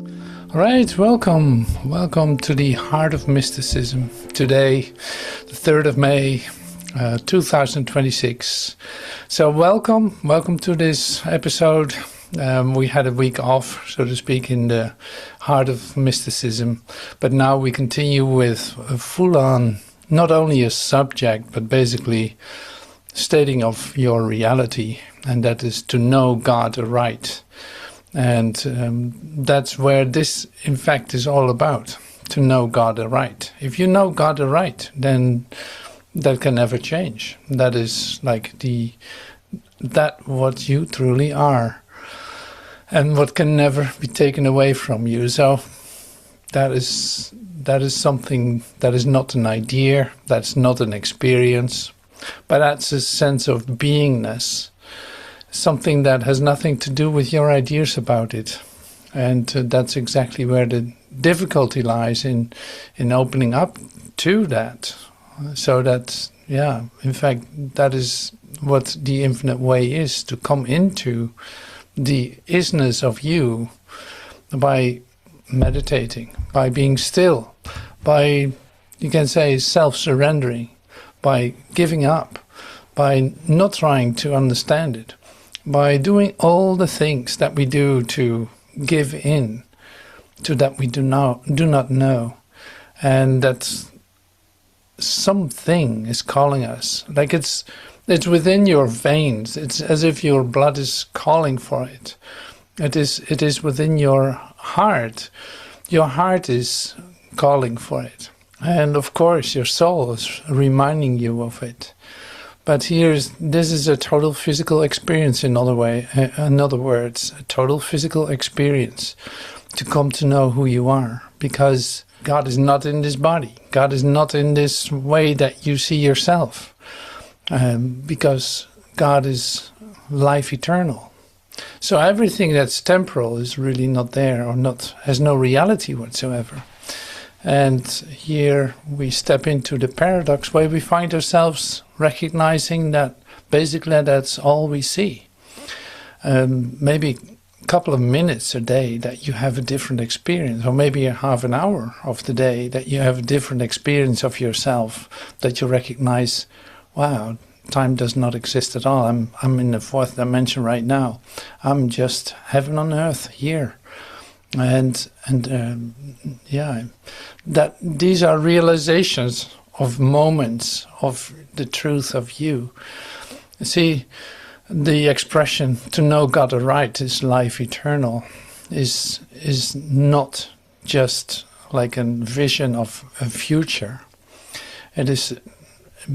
All right, welcome to the Heart of Mysticism. Today, the 3rd of May, 2026. So welcome to this episode. We had a week off, so to speak, in the Heart of Mysticism, but now we continue with a full-on, not only a subject, but basically stating of your reality, and that is to know God aright. And that's where this, in fact, is all about, to know God aright. If you know God aright, then that can never change. That is like that what you truly are, and what can never be taken away from you. So that is something that is not an idea, that's not an experience, but that's a sense of beingness. Something that has nothing to do with your ideas about it. And that's exactly where the difficulty lies in opening up to that. So that, in fact, that is what the infinite way is, to come into the isness of you by meditating, by being still, by, you can say, self-surrendering, by giving up, by not trying to understand it, by doing all the things that we do to give in to that we do not know, and that something is calling us, like it's within your veins. It's as if your blood is calling for it. It is within your heart. Your heart is calling for it, and of course your soul is reminding you of it. But this is a total physical experience, in other words, a total physical experience to come to know who you are. Because God is not in this body. God is not in this way that you see yourself. Because God is life eternal. So everything that's temporal is really not there, or has no reality whatsoever. And here we step into the paradox where we find ourselves recognizing that basically that's all we see. Maybe a couple of minutes a day that you have a different experience, or maybe a half an hour of the day that you have a different experience of yourself, that you recognize, wow, time does not exist at all. I'm in the 4th dimension right now. I'm just heaven on earth here. And that these are realizations of moments of the truth of you. See, the expression to know God aright is life eternal is not just like a vision of a future. It is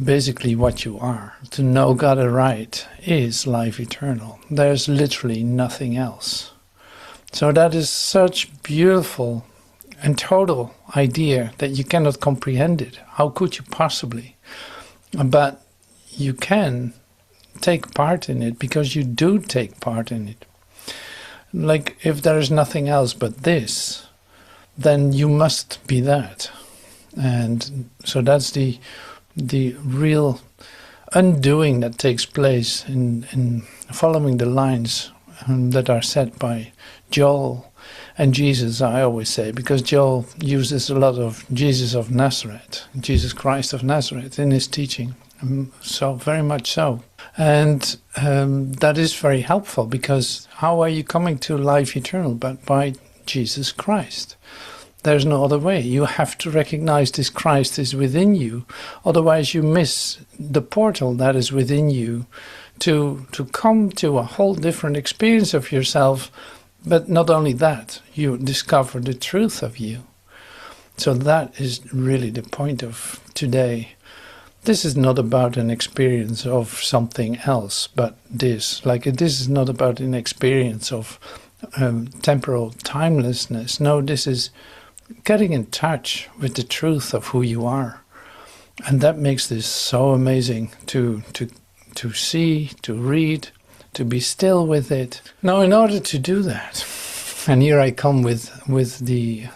basically what you are. To know God aright is life eternal. There's literally nothing else. So that is such beautiful and total idea that you cannot comprehend it. How could you possibly? But you can take part in it, because you do take part in it. Like, if there is nothing else but this, then you must be that. And so that's the real undoing that takes place in following the lines that are set by Joel and Jesus, I always say, because Joel uses a lot of Jesus of Nazareth, Jesus Christ of Nazareth, in his teaching, so very much so. And that is very helpful, because how are you coming to life eternal but by Jesus Christ? There's no other way. You have to recognize this Christ is within you, otherwise you miss the portal that is within you to come to a whole different experience of yourself. But not only that, you discover the truth of you. So that is really the point of today. This is not about an experience of something else, but this. Like, this is not about an experience of temporal timelessness. No, this is getting in touch with the truth of who you are. And that makes this so amazing to see, to read, to be still with it. Now, in order to do that, and here I come with the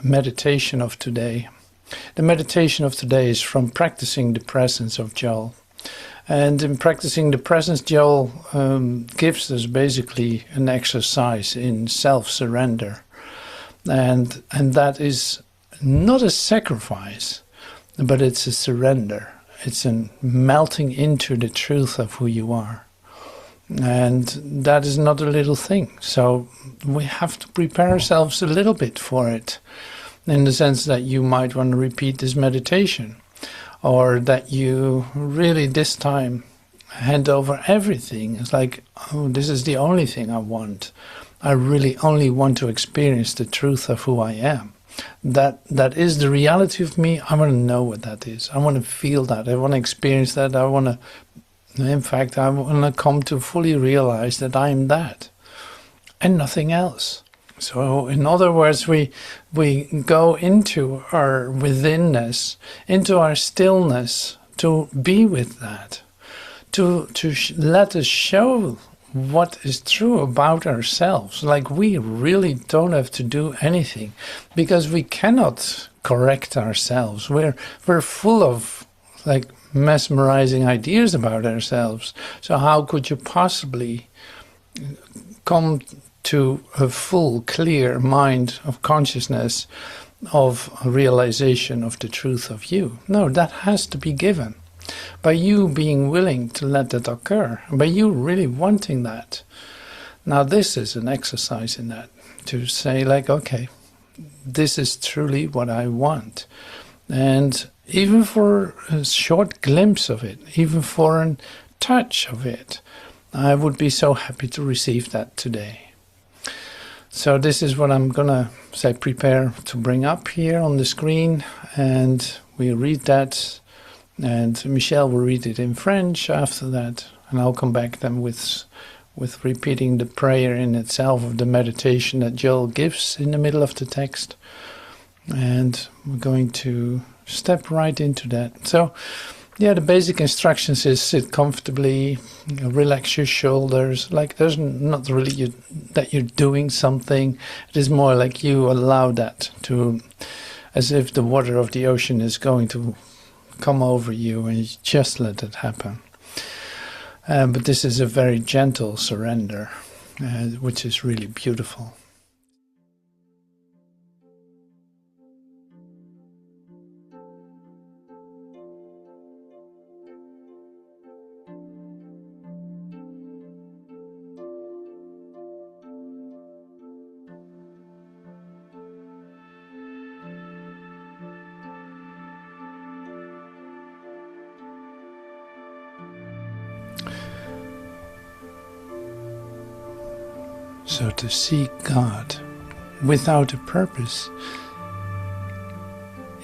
meditation of today. The meditation of today is from practicing the presence of Joel. And in practicing the presence, Joel gives us basically an exercise in self-surrender. And that is not a sacrifice, but it's a surrender. It's a melting into the truth of who you are. And that is not a little thing. So we have to prepare ourselves a little bit for it, in the sense that you might want to repeat this meditation, or that you really this time hand over everything. It's like, oh, this is the only thing I want. I really only want to experience the truth of who I am. That is the reality of me. I want to know what that is. I want to feel that. I want to experience that. I want to, in fact, I want to come to fully realize that I am that and nothing else. So in other words, we go into our withinness, into our stillness, to be with that, to let us show what is true about ourselves. Like, we really don't have to do anything, because we cannot correct ourselves. We're full of like mesmerizing ideas about ourselves. So how could you possibly come to a full, clear mind of consciousness, of a realization of the truth of you? No, that has to be given by you being willing to let that occur, by you really wanting that. Now this is an exercise in that, to say like, okay, this is truly what I want. And even for a short glimpse of it, even for a touch of it, I would be so happy to receive that today. So this is what I'm gonna say, prepare to bring up here on the screen, and we read that, and Michelle will read it in French after that, and I'll come back then with repeating the prayer in itself of the meditation that Joel gives in the middle of the text. And we're going to step right into that. So yeah, the basic instructions is sit comfortably, relax your shoulders. Like, there's not really that you're doing something. It is more like you allow that to, as if the water of the ocean is going to come over you, and you just let it happen. But this is a very gentle surrender, which is really beautiful. So to seek God without a purpose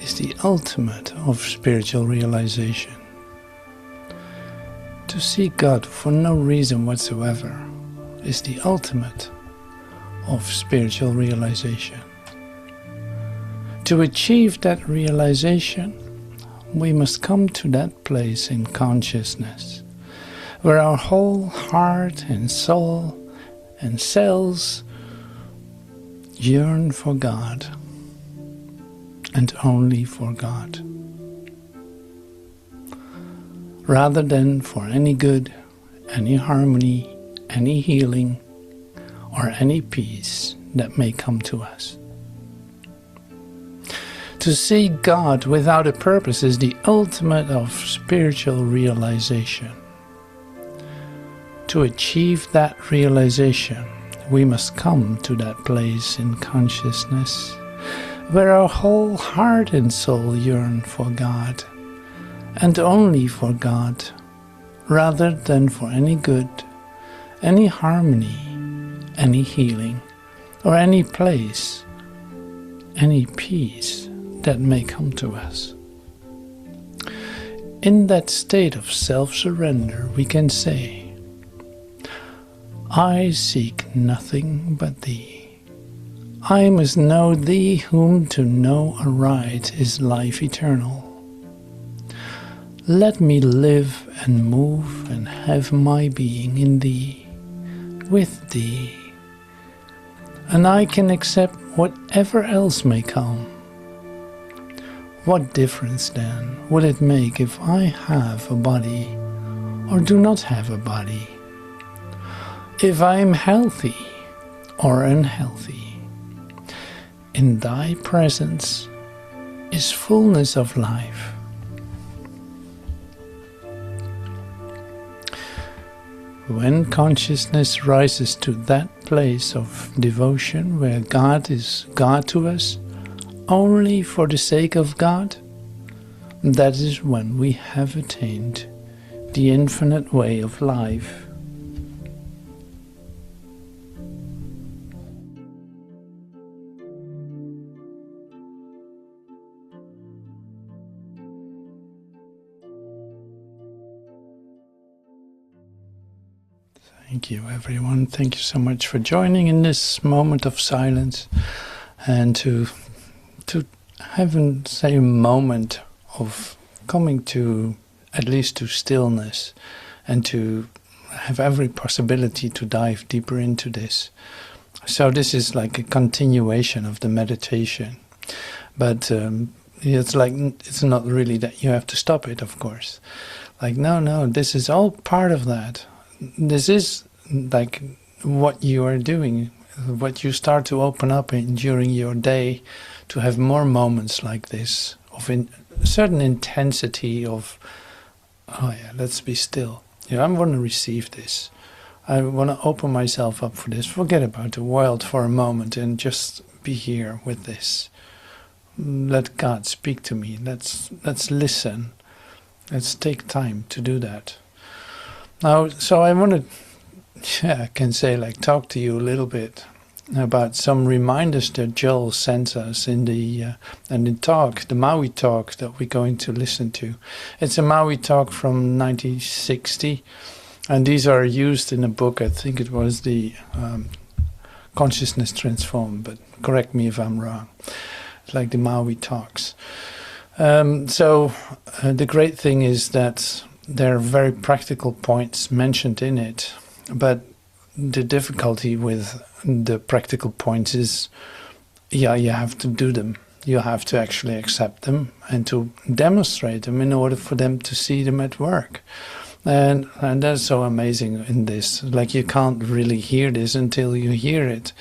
is the ultimate of spiritual realization. To seek God for no reason whatsoever is the ultimate of spiritual realization. To achieve that realization, we must come to that place in consciousness where our whole heart and soul and cells yearn for God, and only for God, rather than for any good, any harmony, any healing, or any peace that may come to us. To see God without a purpose is the ultimate of spiritual realization. To achieve that realization, we must come to that place in consciousness where our whole heart and soul yearn for God, and only for God, rather than for any good, any harmony, any healing, or any place, any peace that may come to us. In that state of self-surrender, we can say, I seek nothing but Thee. I must know Thee, whom to know aright is life eternal. Let me live and move and have my being in Thee, with Thee, and I can accept whatever else may come. What difference then would it make if I have a body or do not have a body? If I am healthy or unhealthy? in thy presence is fullness of life. When consciousness rises to that place of devotion where God is God to us, only for the sake of God, that is when we have attained the infinite way of life. Thank you, everyone. Thank you so much for joining in this moment of silence, and to have a moment of coming to at least to stillness, and to have every possibility to dive deeper into this. So this is like a continuation of the meditation, but it's not really that you have to stop it, of course. Like no, this is all part of that. This is like what you are doing, what you start to open up during your day, to have more moments like this, of a certain intensity of, oh yeah, let's be still. I want to receive this. I want to open myself up for this. Forget about the world for a moment and just be here with this. Let God speak to me. Let's listen. Let's take time to do that. Now, so I want to, I can say, like, talk to you a little bit about some reminders that Joel sent us in the talk, the Maui talk that we're going to listen to. It's a Maui talk from 1960, and these are used in a book. I think it was the Consciousness Transformed, but correct me if I'm wrong. It's like the Maui talks. So the great thing is that there are very practical points mentioned in it, but the difficulty with the practical points is, you have to do them. You have to actually accept them and to demonstrate them in order for them to see them at work. And that's so amazing in this. Like, you can't really hear this until you hear it.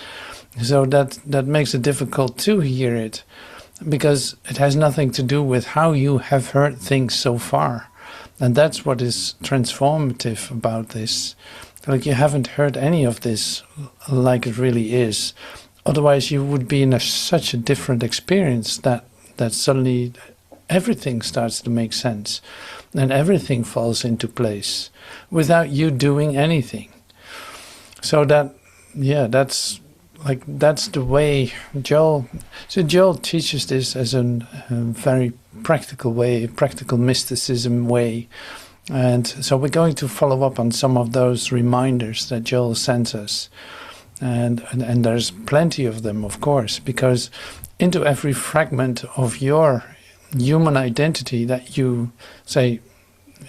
So that makes it difficult to hear it, because it has nothing to do with how you have heard things so far. And that's what is transformative about this. Like, you haven't heard any of this like it really is. Otherwise you would be in such a different experience that suddenly everything starts to make sense. And everything falls into place without you doing anything. So that's the way Joel teaches this as a very practical way, practical mysticism way. And so we're going to follow up on some of those reminders that Joel sends us. And there's plenty of them, of course, because into every fragment of your human identity that you, say,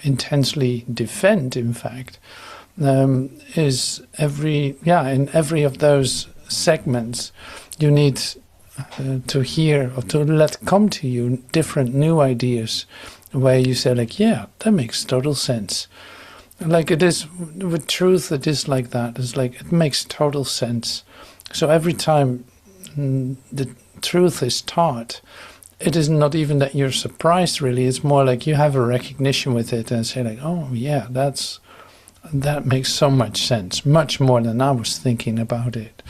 intensely defend, in fact, is in every of those segments, you need to hear or to let come to you different new ideas, where you say, like, yeah, that makes total sense. Like, it is with truth, it is like that. It's like, it makes total sense. So every time the truth is taught, it is not even that you're surprised, really. It's more like you have a recognition with it and say, like, oh yeah, that makes so much sense, much more than I was thinking about it.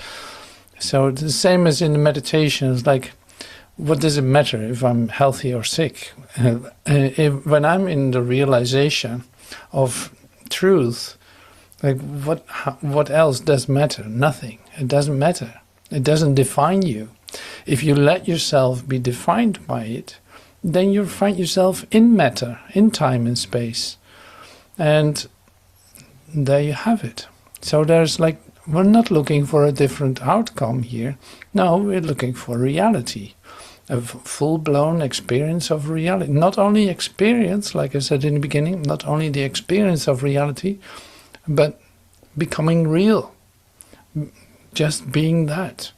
So the same as in the meditation, it's like, what does it matter if I'm healthy or sick? When I'm in the realization of truth, like, what else does matter? Nothing. It doesn't matter. It doesn't define you. If you let yourself be defined by it, then you find yourself in matter, in time and space. And there you have it. So there's like, we're not looking for a different outcome here. No, we're looking for reality. A full-blown experience of reality. Not only experience, like I said in the beginning, not only the experience of reality, but becoming real. Just being that.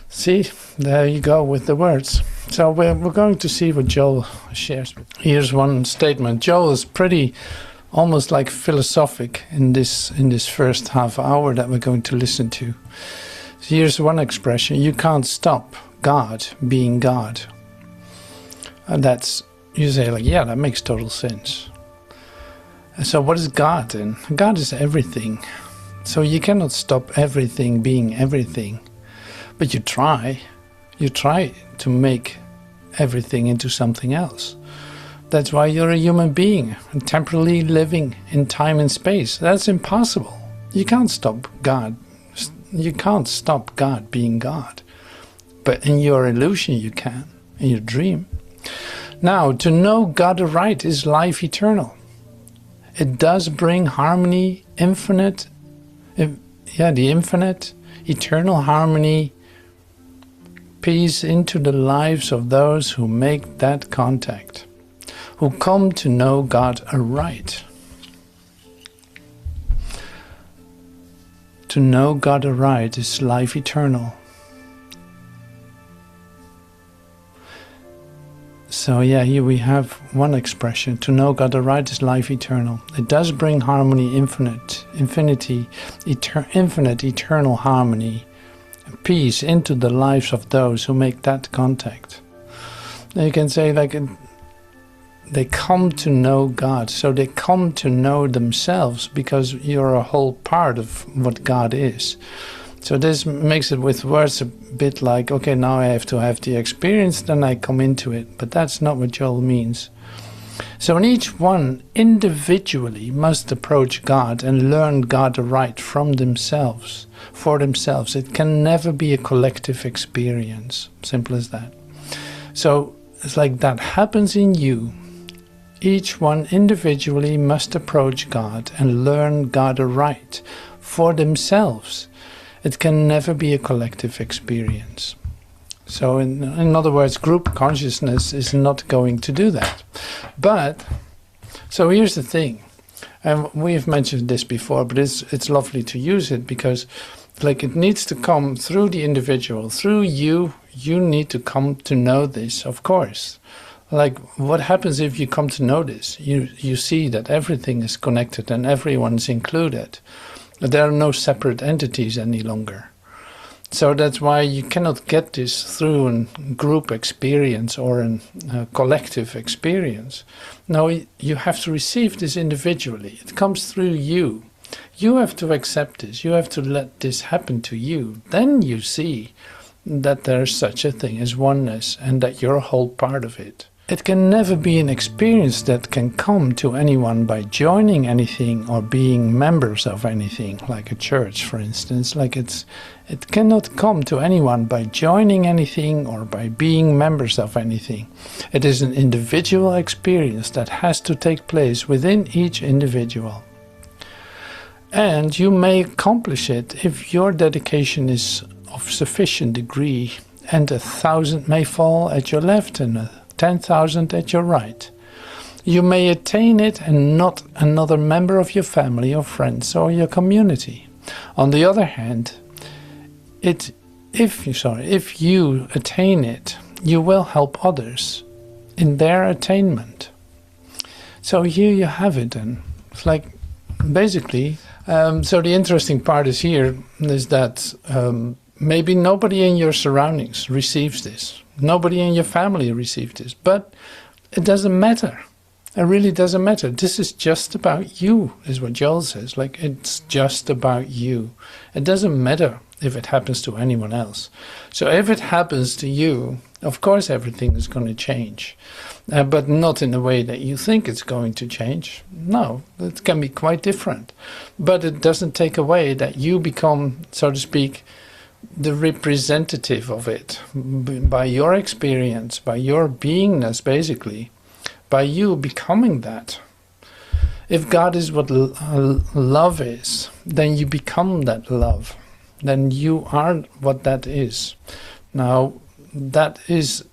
See, there you go with the words. So we're going to see what Joel shares. Here's one statement. Joel is pretty, almost like philosophic in this first half hour that we're going to listen to. So here's one expression: you can't stop God being God. And that's, you say like, yeah, that makes total sense. And so what is God then? God is everything. So you cannot stop everything being everything. But you try to make everything into something else. That's why you're a human being, and temporally living in time and space. That's impossible. You can't stop God. You can't stop God being God. But in your illusion you can, in your dream. Now, to know God aright is life eternal. It does bring harmony, the infinite, eternal harmony, peace into the lives of those who make that contact, who come to know God aright. To know God aright is life eternal. So yeah, here we have one expression: to know God aright is life eternal. It does bring harmony, infinite, eternal harmony, and peace into the lives of those who make that contact. Now you can say like, they come to know God, so they come to know themselves, because you're a whole part of what God is. So this makes it with words a bit like, okay, now I have to have the experience, then I come into it. But that's not what Joel means. So each one individually must approach God and learn God aright from themselves, for themselves. It can never be a collective experience. Simple as that. So it's like that happens in you. Each one individually must approach God and learn God aright for themselves. It can never be a collective experience. So in other words, group consciousness is not going to do that. But, so here's the thing, and we've mentioned this before, but it's lovely to use it, because like it needs to come through the individual, through you. You need to come to know this, of course. Like, what happens if you come to know this? You see that everything is connected and everyone's included. There are no separate entities any longer. So that's why you cannot get this through a group experience or a collective experience. No, you have to receive this individually. It comes through you. You have to accept this. You have to let this happen to you. Then you see that there's such a thing as oneness and that you're a whole part of it. It can never be an experience that can come to anyone by joining anything or being members of anything, like a church, for instance. Like it cannot come to anyone by joining anything or by being members of anything. It is an individual experience that has to take place within each individual. And you may accomplish it if your dedication is of sufficient degree, and 1,000 may fall at your left and 10,000 at your right. You may attain it and not another member of your family or friends or your community. On the other hand, if you attain it, you will help others in their attainment. So here you have it then. It's like, basically, so the interesting part is that maybe nobody in your surroundings receives this. Nobody in your family receives this. But it doesn't matter. It really doesn't matter. This is just about you, is what Joel says. Like, it's just about you. It doesn't matter if it happens to anyone else. So if it happens to you, of course everything is going to change. But not in the way that you think it's going to change. No, it can be quite different. But it doesn't take away that you become, so to speak, the representative of it, by your experience, by your beingness, basically, by you becoming that. If God is what love is, then you become that love. Then you are what that is. Now, that is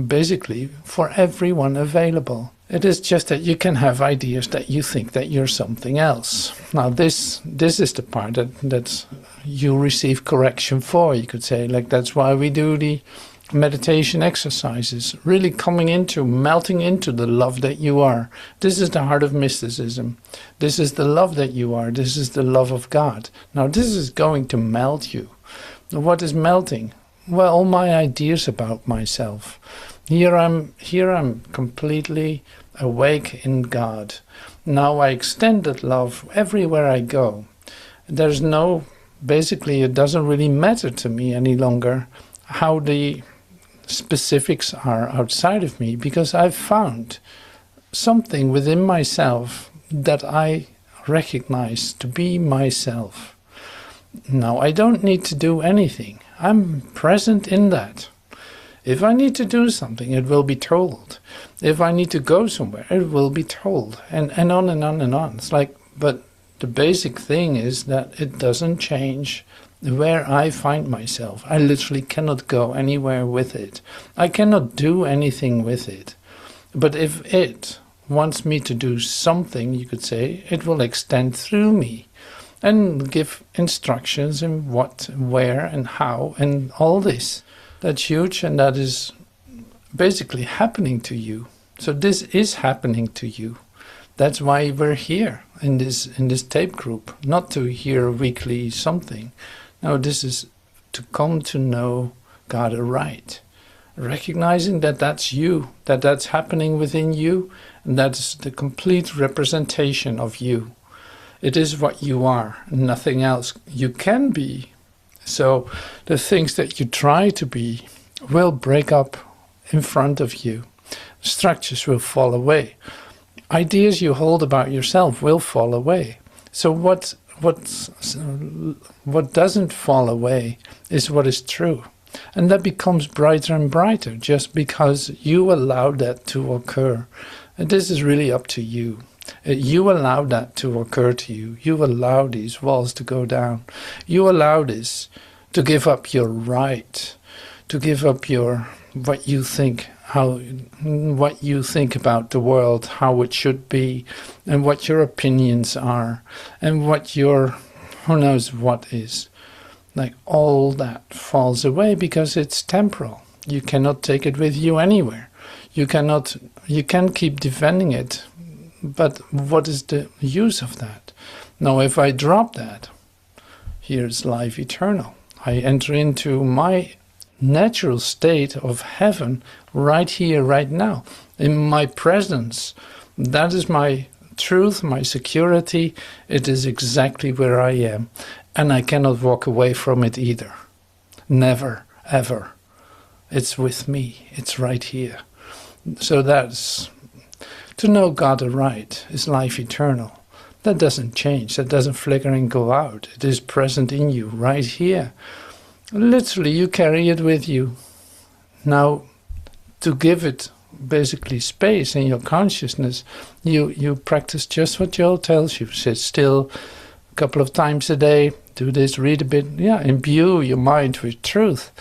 basically for everyone available. It is just that you can have ideas that you think that you're something else. Now this is the part that you receive correction for, you could say. Like, that's why we do the meditation exercises, really coming into, melting into the love that you are. This is the heart of mysticism. This is the love that you are. This is the love of God. Now this is going to melt you. What is melting? Well, all my ideas about myself. Here I'm completely awake in God. Now I extend that love everywhere I go. There's no, basically it doesn't really matter to me any longer how the specifics are outside of me, because I've found something within myself that I recognize to be myself. Now I don't need to do anything. I'm present in that. If I need to do something, it will be told. If I need to go somewhere, it will be told. And on and on and on. It's like, but the basic thing is that it doesn't change where I find myself. I literally cannot go anywhere with it. I cannot do anything with it. But if it wants me to do something, you could say, it will extend through me and give instructions in what, where and how and all this. That's huge, and that is basically happening to you. So this is happening to you. That's why we're here in this tape group, not to hear weekly something. No, this is to come to know God aright, recognizing that that's you, that that's happening within you, and that's the complete representation of you. It is what you are, nothing else you can be. So the things that you try to be will break up in front of you. Structures will fall away. Ideas you hold about yourself will fall away. So what doesn't fall away is what is true. And that becomes brighter and brighter just because you allow that to occur. And this is really up to you. You allow that to occur to you. You allow these walls to go down. You allow this to give up your right, to give up your what you think about the world, how it should be, and what your opinions are, and what your who knows what is. Like all that falls away because it's temporal. You cannot take it with you anywhere. You can keep defending it, but what is the use of that? Now if I drop that, here's life eternal. I enter into my natural state of heaven right here, right now, in my presence. That is my truth, my security. It is exactly where I am. And I cannot walk away from it either. Never, ever. It's with me. It's right here. So that's, to know God aright is life eternal. That doesn't change. That doesn't flicker and go out. It is present in you, right here. Literally, you carry it with you. Now, to give it basically space in your consciousness, you practice just what Joel tells you. Sit still a couple of times a day, do this, read a bit, imbue your mind with truth.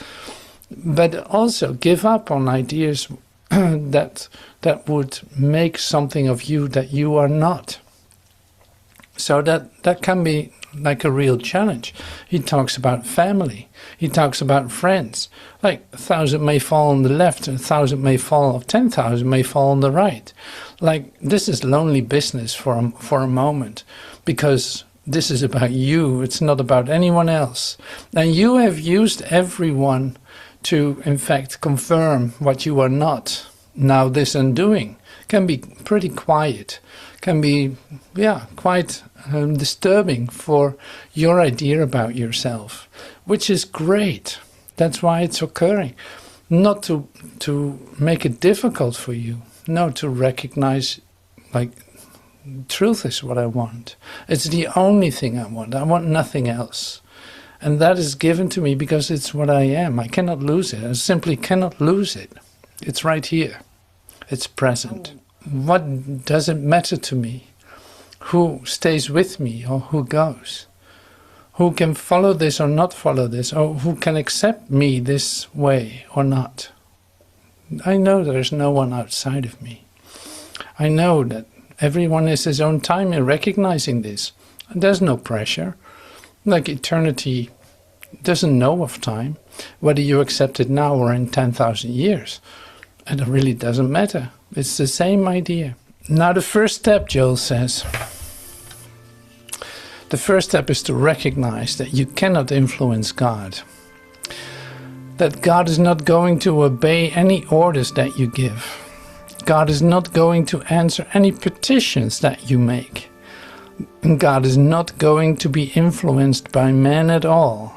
But also give up on ideas that would make something of you that you are not. So that can be like a real challenge. He talks about family. He talks about friends. Like 1,000 may fall on the left, and 1,000 may fall, 10,000 may fall on the right. Like this is lonely business for a moment, because this is about you. It's not about anyone else. And you have used everyone to, in fact, confirm what you are not. Now this undoing can be pretty quiet, can be, quite disturbing for your idea about yourself, which is great. That's why it's occurring. Not to make it difficult for you. No, to recognize, like, truth is what I want. It's the only thing I want. I want nothing else. And that is given to me because it's what I am. I cannot lose it. I simply cannot lose it. It's right here. It's present. What does it matter to me? Who stays with me or who goes? Who can follow this or not follow this? Or who can accept me this way or not? I know there is no one outside of me. I know that everyone has his own time in recognizing this. And there's no pressure. Like eternity It doesn't know of time, whether you accept it now or in 10,000 years. And it really doesn't matter. It's the same idea. Now the first step, Joel says, the first step is to recognize that you cannot influence God. That God is not going to obey any orders that you give. God is not going to answer any petitions that you make. God is not going to be influenced by man at all.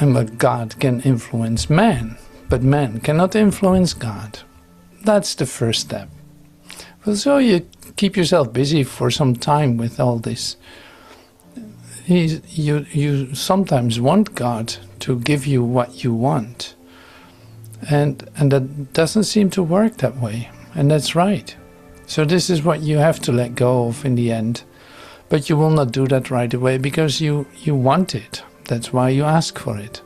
And but God can influence man, but man cannot influence God. That's the first step. Well, so you keep yourself busy for some time with all this. You sometimes want God to give you what you want. And that doesn't seem to work that way. And that's right. So this is what you have to let go of in the end. But you will not do that right away because you want it. That's why you ask for it.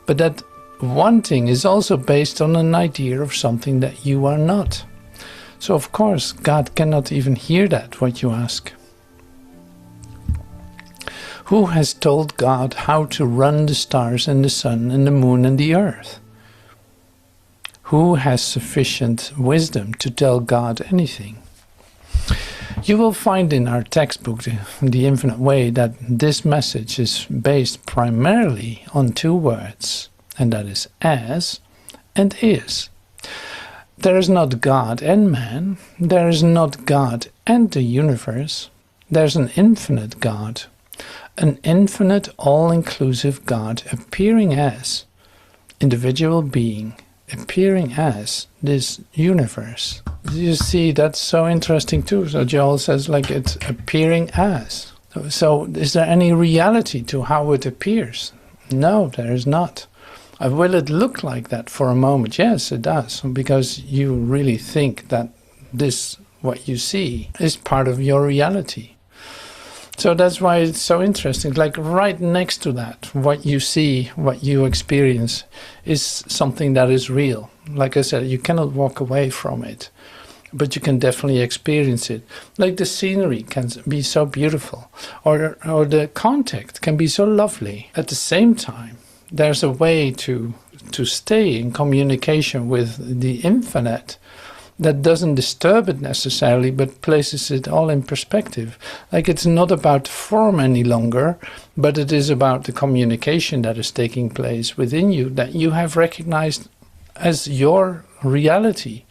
But that wanting is also based on an idea of something that you are not. So of course God cannot even hear that, what you ask. Who has told God how to run the stars and the sun and the moon and the earth? Who has sufficient wisdom to tell God anything? You will find in our textbook, The Infinite Way, that this message is based primarily on two words, and that is as and is. There is not God and man, there is not God and the universe, there's an infinite God, an infinite all-inclusive God appearing as individual being, appearing as this universe. You see, that's so interesting too. So Joel says, like, it's appearing as. So is there any reality to how it appears? No, there is not. Will it look like that for a moment? Yes, it does, because you really think that this, what you see, is part of your reality. So that's why it's so interesting. Like right next to that, what you see, what you experience, is something that is real. Like I said, you cannot walk away from it, but you can definitely experience it. Like the scenery can be so beautiful, or the contact can be so lovely. At the same time, there's a way to stay in communication with the infinite that doesn't disturb it necessarily, but places it all in perspective. Like it's not about form any longer, but it is about the communication that is taking place within you, that you have recognized as your reality.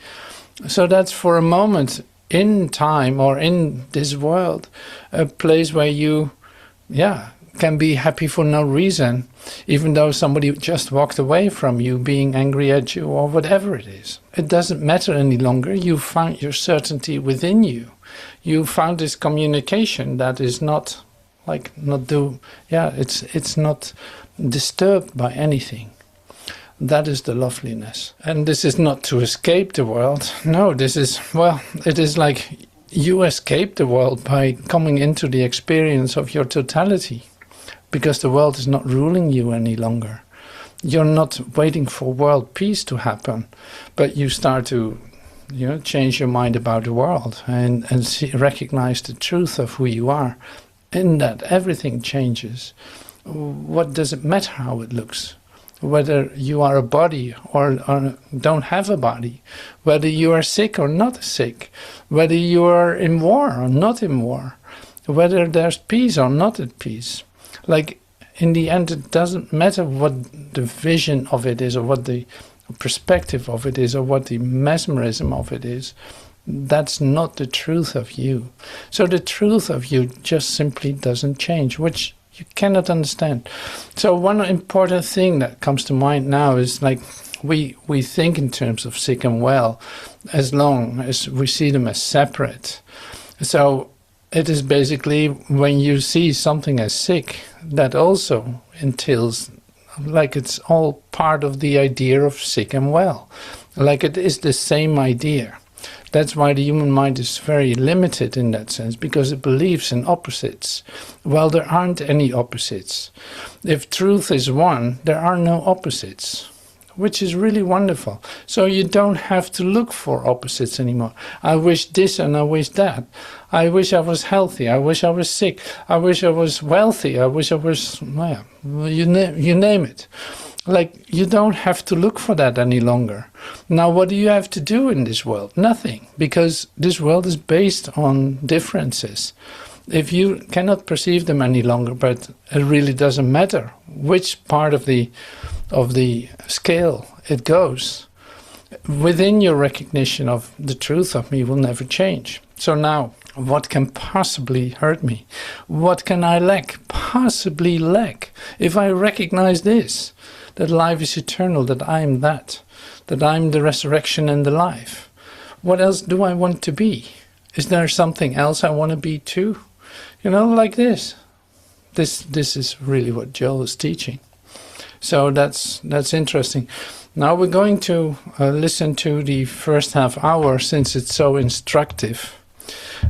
So that's for a moment in time or in this world, a place where you, can be happy for no reason, even though somebody just walked away from you being angry at you or whatever it is. It doesn't matter any longer. You found your certainty within you. You found this communication that is not it's not disturbed by anything. That is the loveliness. And this is not to escape the world. No, this is, it is like you escape the world by coming into the experience of your totality. Because the world is not ruling you any longer. You're not waiting for world peace to happen, but you start to, change your mind about the world and recognize the truth of who you are. In that, everything changes. What does it matter how it looks? Whether you are a body or don't have a body, whether you are sick or not sick, whether you are in war or not in war, whether there's peace or not at peace. Like, in the end, it doesn't matter what the vision of it is or what the perspective of it is or what the mesmerism of it is. That's not the truth of you. So the truth of you just simply doesn't change, which you cannot understand. So one important thing that comes to mind now is like we think in terms of sick and well as long as we see them as separate. So it is basically when you see something as sick, that also entails, like it's all part of the idea of sick and well. Like it is the same idea. That's why the human mind is very limited in that sense, because it believes in opposites. Well, there aren't any opposites. If truth is one, there are no opposites. which is really wonderful. So you don't have to look for opposites anymore. I wish this and I wish that. I wish I was healthy. I wish I was sick. I wish I was wealthy. I wish I was, well, you name it. Like, you don't have to look for that any longer. Now, what do you have to do in this world? Nothing, because this world is based on differences. If you cannot perceive them any longer, but it really doesn't matter which part of the scale it goes, within your recognition of the truth of me will never change. So now, what can possibly hurt me? What can I possibly lack? If I recognize this, that life is eternal, that I am that I'm the resurrection and the life, what else do I want to be? Is there something else I want to be too? You know, like this. This is really what Joel is teaching. So that's interesting. Now we're going to listen to the first half hour, since it's so instructive.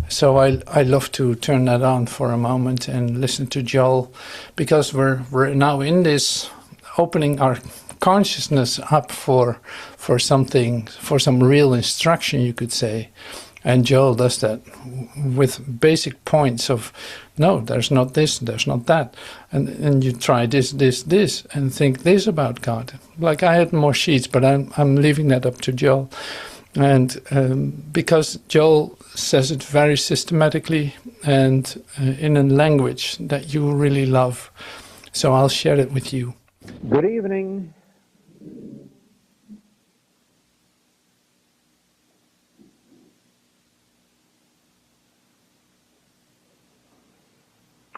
So I love to turn that on for a moment and listen to Joel, because we're now in this opening our consciousness up for something, for some real instruction, you could say. And Joel does that with basic points of, no, there's not this, there's not that. And you try this, and think this about God. Like, I had more sheets, but I'm leaving that up to Joel. And because Joel says it very systematically and in a language that you really love. So I'll share it with you. Good evening.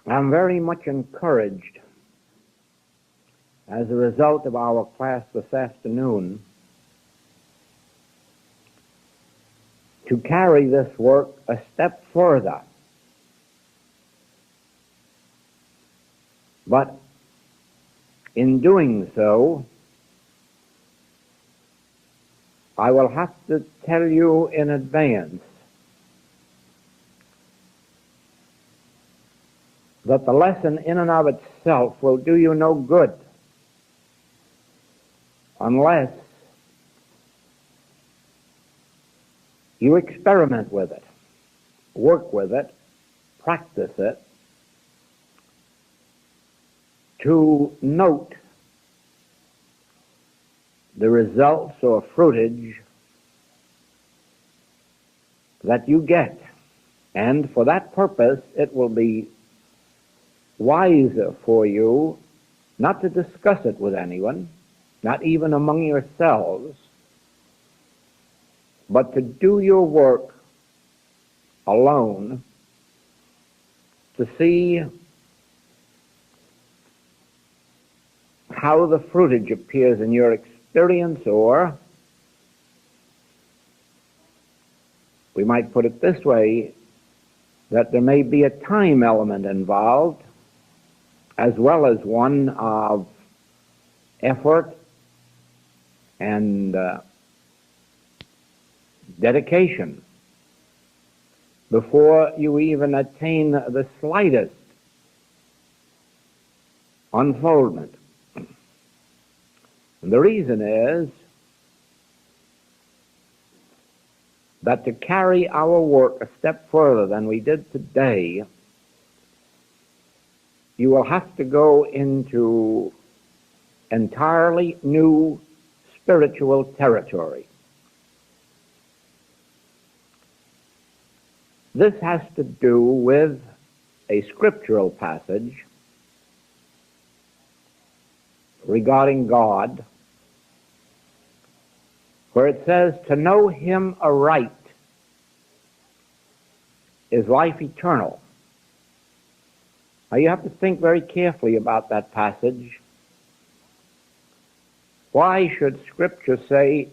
I'm very much encouraged as a result of our class this afternoon to carry this work a step further. But in doing so, I will have to tell you in advance that the lesson in and of itself will do you no good unless you experiment with it, work with it, practice it, to note the results or fruitage that you get. And for that purpose, it will be wiser for you not to discuss it with anyone, not even among yourselves, but to do your work alone, to see how the fruitage appears in your experience, or we might put it this way, that there may be a time element involved as well as one of effort and dedication before you even attain the slightest unfoldment. And the reason is that to carry our work a step further than we did today, you will have to go into entirely new spiritual territory. This has to do with a scriptural passage regarding God, where it says, to know him aright is life eternal. Now you have to think very carefully about that passage. Why should Scripture say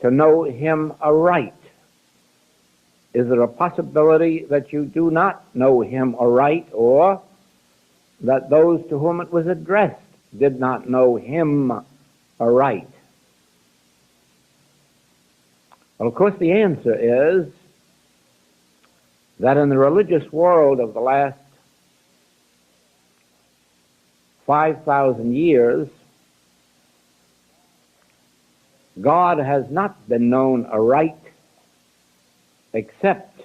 to know him aright? Is there a possibility that you do not know him aright, or that those to whom it was addressed did not know him aright? Well, of course, the answer is that in the religious world of the last 5,000 years, God has not been known aright except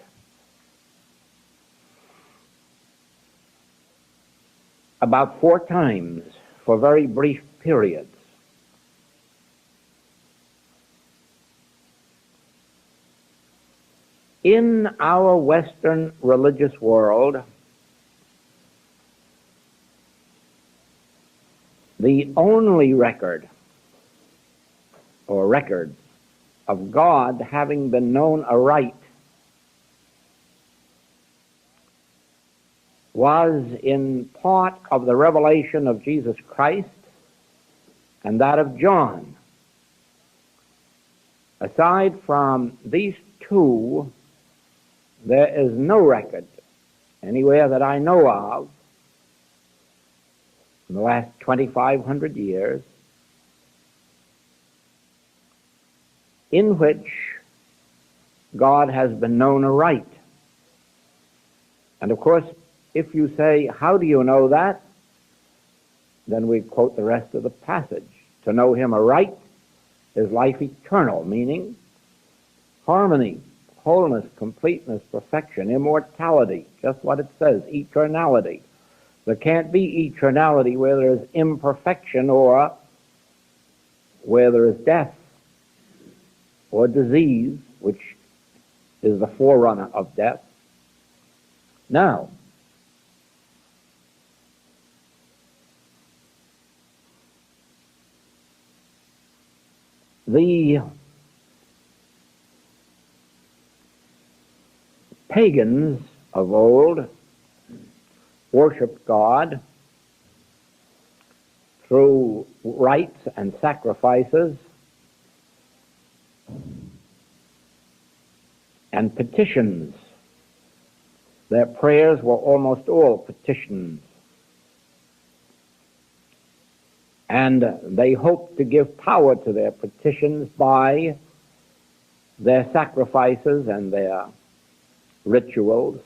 about 4 times for very brief periods. In our Western religious world, the only record or records of God having been known aright was in part of the revelation of Jesus Christ and that of John. Aside from these two, there is no record anywhere that I know of in the last 2,500 years in which God has been known aright. And of course, if you say, how do you know that? Then we quote the rest of the passage. To know him aright is life eternal, meaning harmony, wholeness, completeness, perfection, immortality, just what it says, eternality. There can't be eternality where there is imperfection or where there is death or disease, which is the forerunner of death. Now, the pagans of old worshiped God through rites and sacrifices and petitions. Their prayers were almost all petitions. And they hoped to give power to their petitions by their sacrifices and their rituals.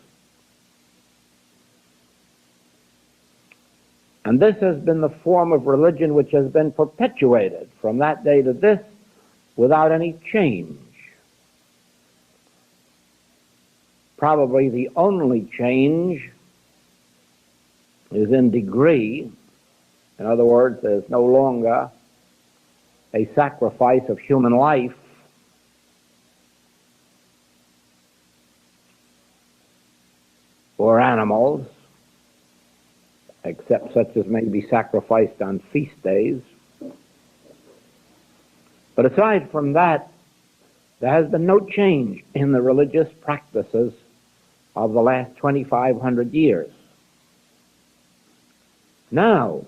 And this has been the form of religion which has been perpetuated from that day to this without any change. Probably the only change is in degree. In other words, there's no longer a sacrifice of human life or animals, except such as may be sacrificed on feast days. But aside from that, there has been no change in the religious practices of the last 2,500 years. Now,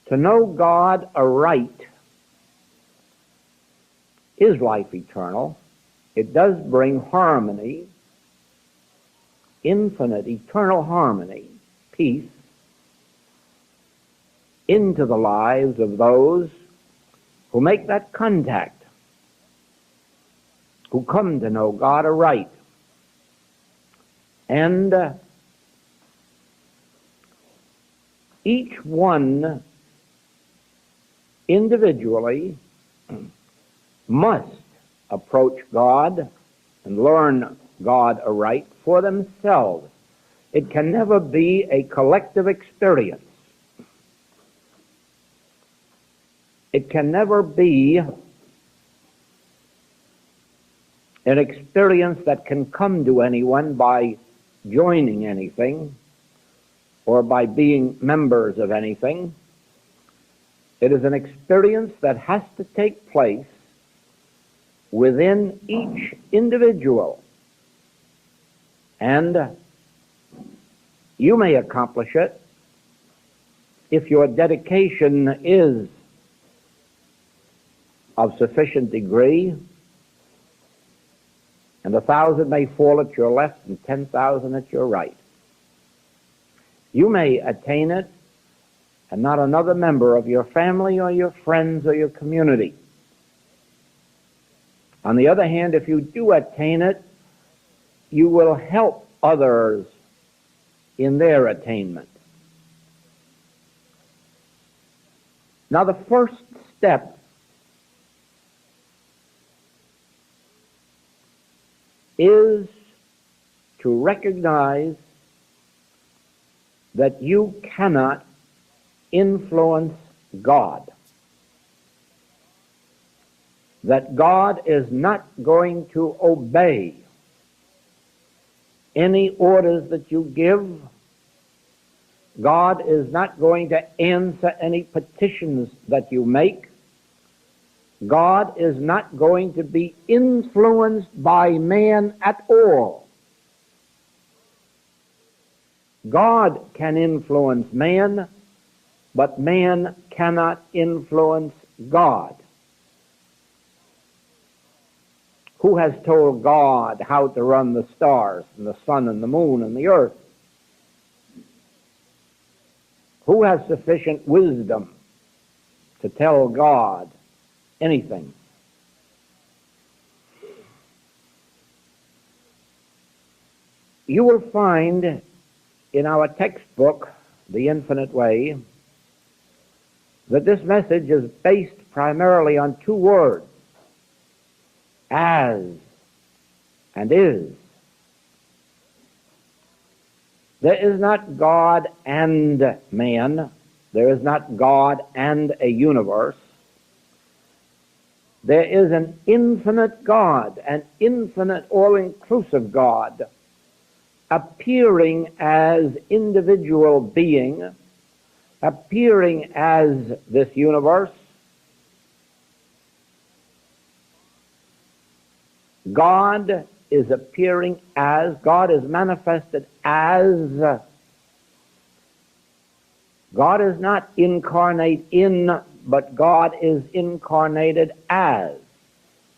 to know God aright is life eternal. It does bring harmony, infinite, eternal harmony, peace, into the lives of those who make that contact, who come to know God aright. And each one individually must approach God and learn God aright for themselves. It can never be a collective experience. It can never be an experience that can come to anyone by joining anything or by being members of anything. It is an experience that has to take place within each individual. And you may accomplish it if your dedication is of sufficient degree, and 1,000 may fall at your left and 10,000 at your right. You may attain it, and not another member of your family or your friends or your community. On the other hand, if you do attain it, you will help others in their attainment. Now, the first step is to recognize that you cannot influence God. That God is not going to obey any orders that you give. God is not going to answer any petitions that you make. God is not going to be influenced by man at all. God can influence man, but man cannot influence God. Who has told God how to run the stars and the sun and the moon and the earth? Who has sufficient wisdom to tell God anything? You will find in our textbook, The Infinite Way, that this message is based primarily on two words, as and is. There is not God and man. There is not God and a universe. There is an infinite God, an infinite all-inclusive God, appearing as individual being, appearing as this universe. God is appearing as, God is manifested as. God is not incarnate in, but God is incarnated as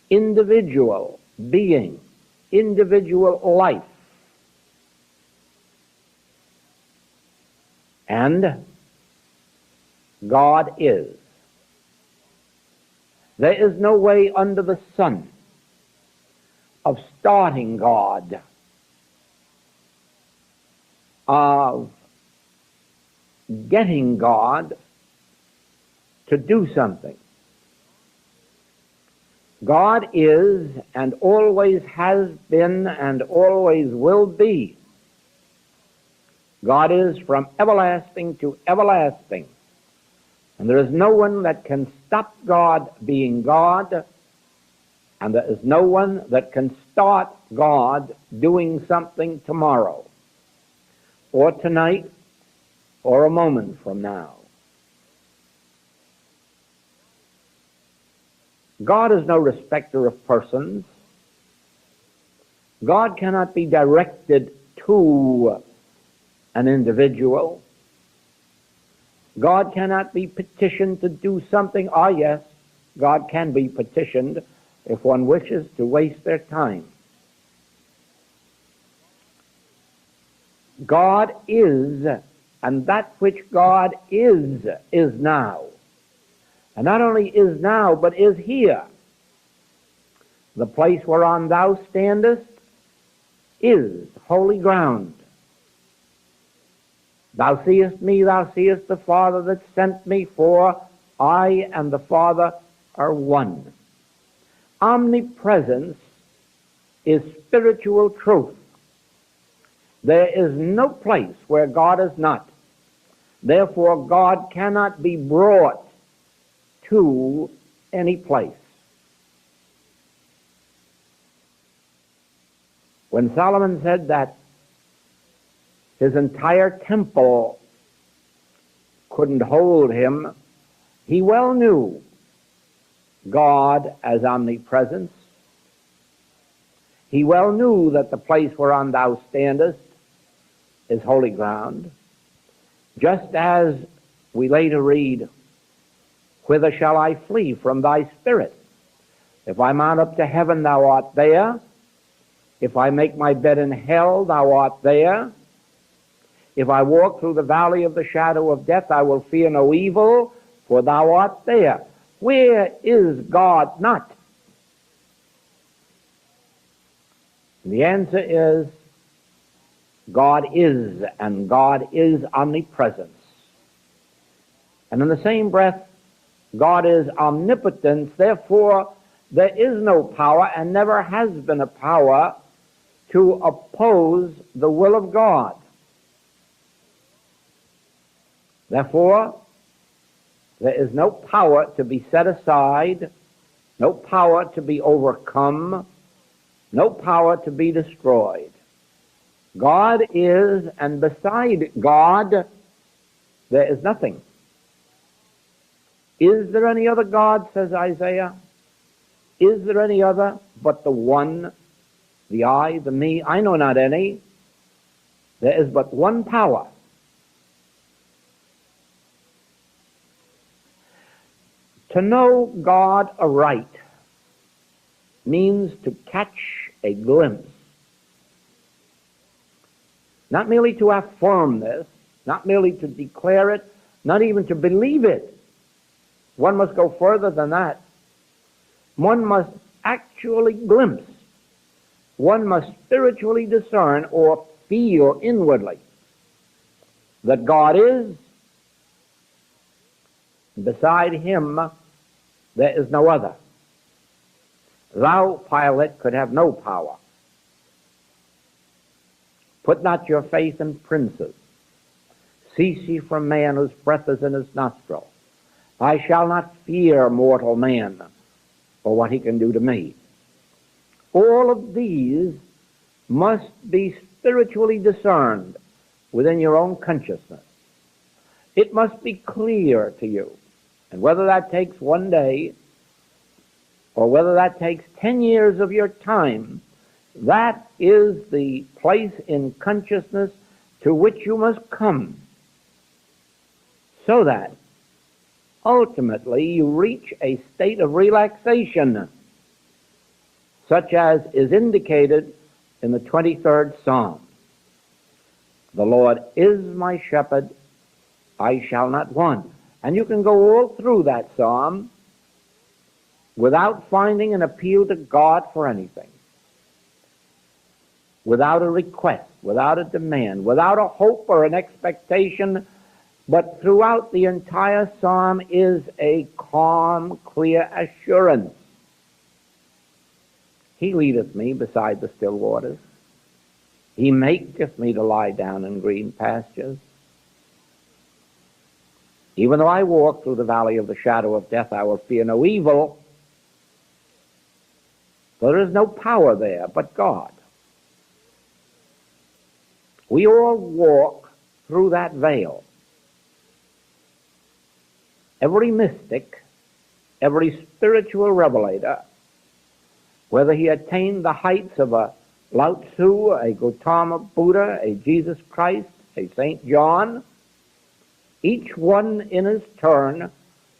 individual being, individual life. And God is. There is no way under the sun of starting God, of getting God to do something. God is and always has been and always will be. God is from everlasting to everlasting. And there is no one that can stop God being God, and there is no one that can start God doing something tomorrow, or tonight, or a moment from now. God is no respecter of persons. God cannot be directed to an individual. God cannot be petitioned to do something. Ah, yes, God can be petitioned if one wishes to waste their time. God is, and that which God is now. And not only is now, but is here. The place whereon thou standest is holy ground. Thou seest me, thou seest the Father that sent me, for I and the Father are one. Omnipresence is spiritual truth. There is no place where God is not. Therefore, God cannot be brought to any place. When Solomon said that his entire temple couldn't hold him, he well knew God as omnipresence. He well knew that the place whereon thou standest is holy ground. Just as we later read, whither shall I flee from thy spirit? If I mount up to heaven, thou art there. If I make my bed in hell, thou art there. If I walk through the valley of the shadow of death, I will fear no evil, for thou art there. Where is God not? And the answer is, God is, and God is omnipresence. And in the same breath, God is omnipotence, therefore there is no power and never has been a power to oppose the will of God. Therefore, there is no power to be set aside, no power to be overcome, no power to be destroyed. God is, and beside God, there is nothing. Is there any other God, says Isaiah? Is there any other but the one, the I, the me? I know not any. There is but one power. To know God aright means to catch a glimpse. Not merely to affirm this, not merely to declare it, not even to believe it. One must go further than that. One must actually glimpse. One must spiritually discern or feel inwardly that God is. Beside him, there is no other. Thou, Pilate, could have no power. Put not your faith in princes. Cease ye from man whose breath is in his nostril. I shall not fear mortal man for what he can do to me. All of these must be spiritually discerned within your own consciousness. It must be clear to you. And whether that takes one day or whether that takes 10 years of your time, that is the place in consciousness to which you must come, so that ultimately you reach a state of relaxation, such as is indicated in the 23rd Psalm. The Lord is my shepherd, I shall not want. And you can go all through that psalm without finding an appeal to God for anything, without a request, without a demand, without a hope or an expectation, but throughout the entire psalm is a calm, clear assurance. He leadeth me beside the still waters. He maketh me to lie down in green pastures. Even though I walk through the valley of the shadow of death, I will fear no evil. There is no power there but God. We all walk through that veil. Every mystic, every spiritual revelator, whether he attained the heights of a Lao Tzu, a Gautama Buddha, a Jesus Christ, a St. John, each one in his turn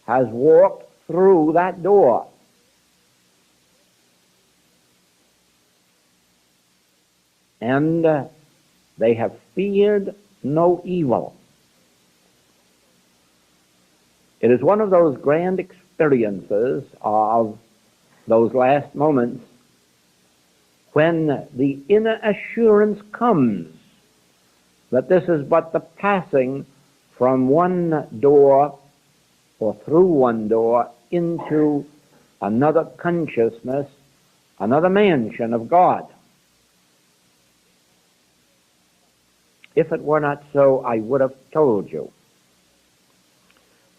has walked through that door. And they have feared no evil. It is one of those grand experiences of those last moments when the inner assurance comes that this is but the passing from one door or through one door into another consciousness, another mansion of God. If it were not so, I would have told you.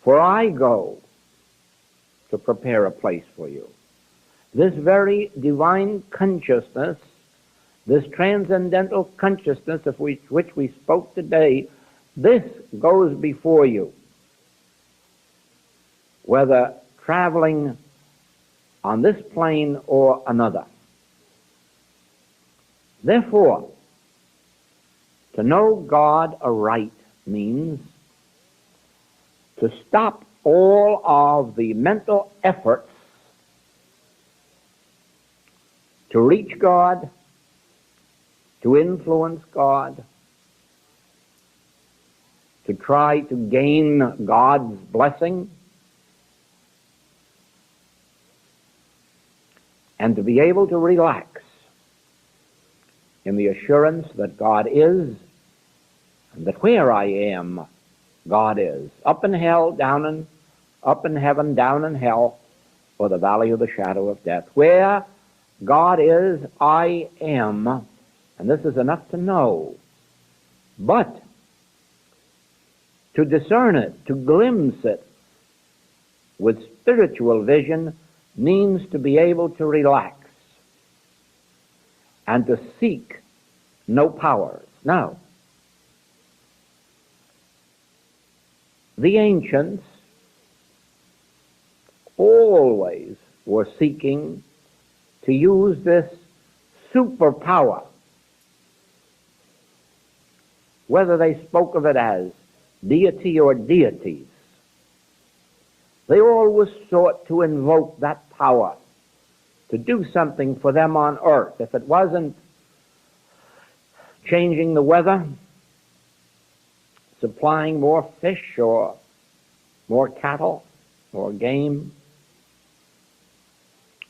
For I go to prepare a place for you. This very divine consciousness, this transcendental consciousness of which we spoke today, this goes before you, whether traveling on this plane or another. Therefore, to know God aright means to stop all of the mental efforts to reach God, to influence God, to try to gain God's blessing, and to be able to relax in the assurance that God is, and that where I am, God is. Up in hell, down in up in heaven, down in hell, or the valley of the shadow of death. Where God is, I am, and this is enough to know. But to discern it, to glimpse it with spiritual vision means to be able to relax and to seek no powers. Now, the ancients always were seeking to use this superpower, whether they spoke of it as deity or deities. They always sought to invoke that power to do something for them on earth. If it wasn't changing the weather, supplying more fish or more cattle or game,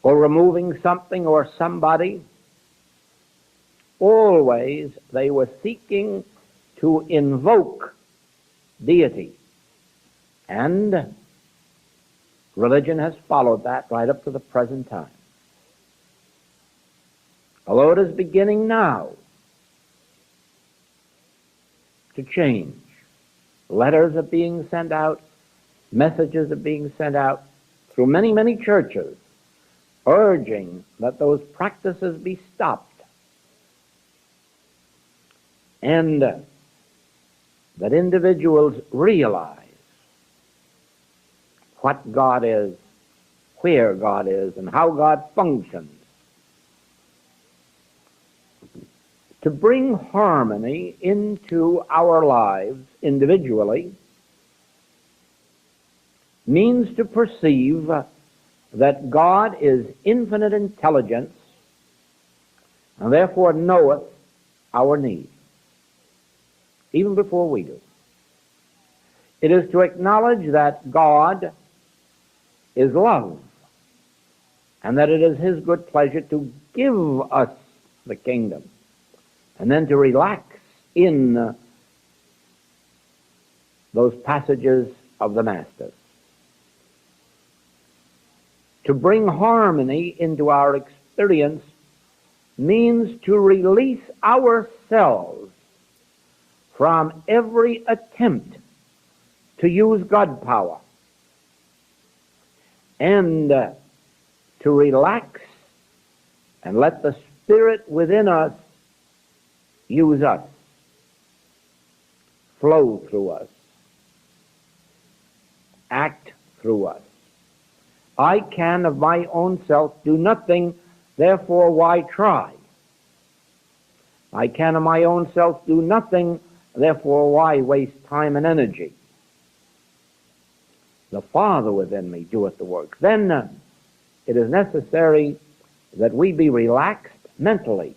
or removing something or somebody, always they were seeking to invoke deity. And religion has followed that right up to the present time. Although it is beginning now to change. Letters are being sent out, messages are being sent out through many, many churches urging that those practices be stopped and that individuals realize what God is, where God is, and how God functions. To bring harmony into our lives individually means to perceive that God is infinite intelligence and therefore knoweth our needs, even before we do. It is to acknowledge that God is love and that it is His good pleasure to give us the kingdom, and then to relax in those passages of the Masters. To bring harmony into our experience means to release ourselves from every attempt to use God power and to relax and let the Spirit within us use us, flow through us, act through us. I can of my own self do nothing, therefore why try? I can of my own self do nothing, therefore why waste time and energy? The Father within me doeth the work. Then it is necessary that we be relaxed mentally,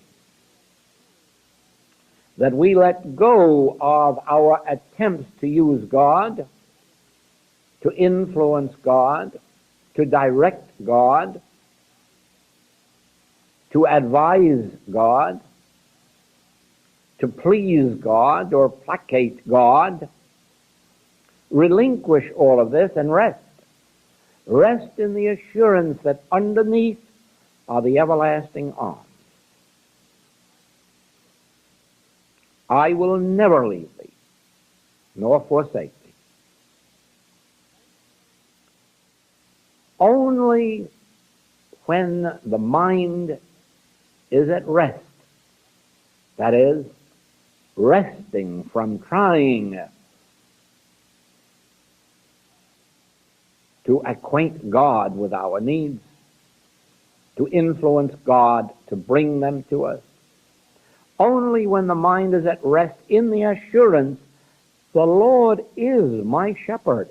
that we let go of our attempts to use God, to influence God, to direct God, to advise God, to please God or placate God. Relinquish all of this and rest. Rest in the assurance that underneath are the everlasting arms. I will never leave thee, nor forsake thee. Only when the mind is at rest, that is, resting from trying to acquaint God with our needs, to influence God to bring them to us. Only when the mind is at rest in the assurance, the Lord is my shepherd,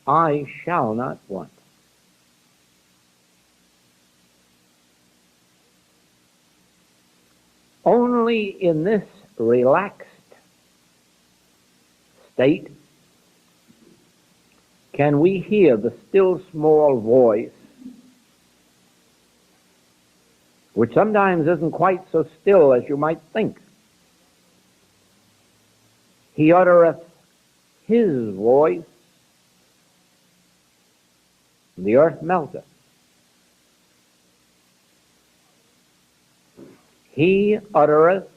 I shall not want. Only in this relaxed state can we hear the still small voice, which sometimes isn't quite so still as you might think. He uttereth his voice, the earth melteth. He uttereth